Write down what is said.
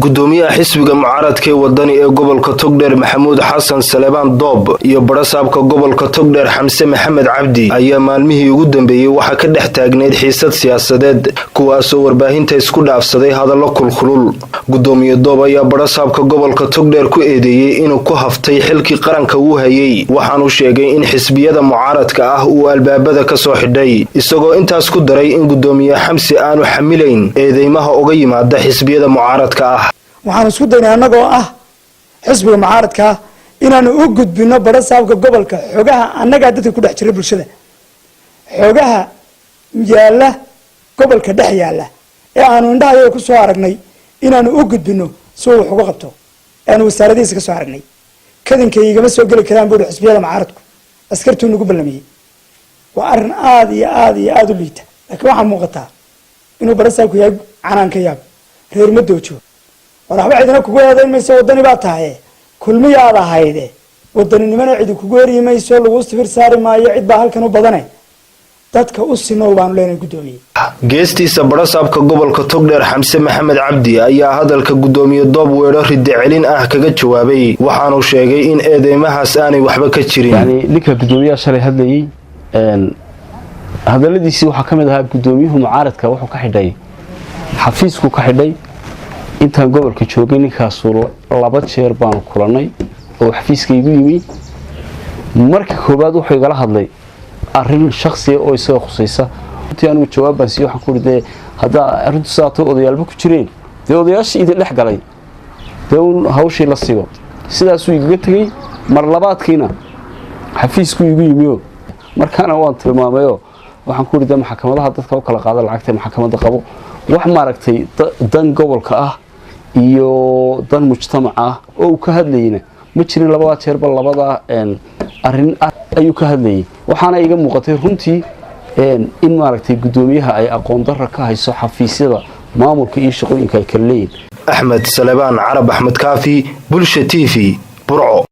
gudoomiyaha xisbiga mucaaradka ee wadani ee gobolka Togdheer Maxamuud Xasan Salebaan Doob iyo barasaabka gobolka Togdheer Xamse Maxamed Cabdi ayaa maalmihii ugu dambeeyay waxa ka dhex taagneed xiisad siyaasadeed kuwaas oo warbaahinta isku dhaafsaday hadallo kulkulul. Gudoomiye Doob ayaa barasaabka gobolka Togdheer ku eedeeyay inuu ku haftay xilkii qaranka uu hayay, waxaanu sheegay in xisbiyada mucaaradka ah uu albaabada ka soo xidhay, isagoo intaas ku daray in gudoomiye Xamse aanu xamilayn eedeymaha uga yimaada xisbiyada mucaaradka ah. waxaan isku daynaa anagoo ah xisbiga mucaaradka inaanu u gudbino barasaabka gobolka xogaha annaga dadka ku dhex jira bulshada, xogaha yaala gobolka dhex yaala ee aanu indhahayaga ku soo aragnay inaanu u gudbino si uu wax uga qabto aanu wasaaradiisa ka soo aragnay. kadankayga ma soo geli karaan buur xisbiyada mucaaradku askartu nagu ballamiyay. waa arrin aad iyo aad u liita, laakiin waxaa muuqata inuu barasaabku yahay canaan ka yaab reer ma doojo. waxba cidina kugu eedaynayso wadani baa tahay kulmiyaad ahayde wadaninimana cid kugu herimayso lagu safir saari maayo cid baa halkan u badanay dadka u sinoo baan leenahay gudoomiye. geestiisa barasaabka gobolka Togdheer Xamse Maxamed Cabdi ayaa hadalka gudoomiye Doob weero ridda celin ah kaga jawaabay, waxaanu sheegay in eedeymahaas aanay waxba ka jirin. ninka gudoomiyaha shalay hadlayay hadaladiisii waxa kamid ahaa gudoomiyuhu mucaaradka wuxuu ka xidhay xafiisku ka xidhay. intaan gobolka joogay ninkaas 2 jeer baan kulanay oo xafiiska igu yimi. markii koobaad wuxuu igala hadlay arrin shakhsi ah oo isaga khusaysa. intii aanu jawaab baan si waxaan ku riday hada arrintu saato odayaalba ku jireen odayaashii idin dhex galay hawshii la sigo sidaas uu iga tagay. mar labaadkiina xafiisku igu yimi markaana waan tilmaamayo waxaan ku riday maxkamadaha dadka u kala qaada lacagta maxkamadda qabo wax maaragtay dan gobolka ah iyo dan mujtamac ah oo ka hadlayna ma jirin. 2 jeer bal labada arrin ayuu ka hadlayay. waxaana iga muuqatay runtii in maaragtay gudoomiyaha ay aqoon darro ka hayso xafiisyada maamulka iyo shaqooyinka ay kala leeyihiin. Axmed Salebaan Carab Axmed Kaafi Bulsha TV Burco.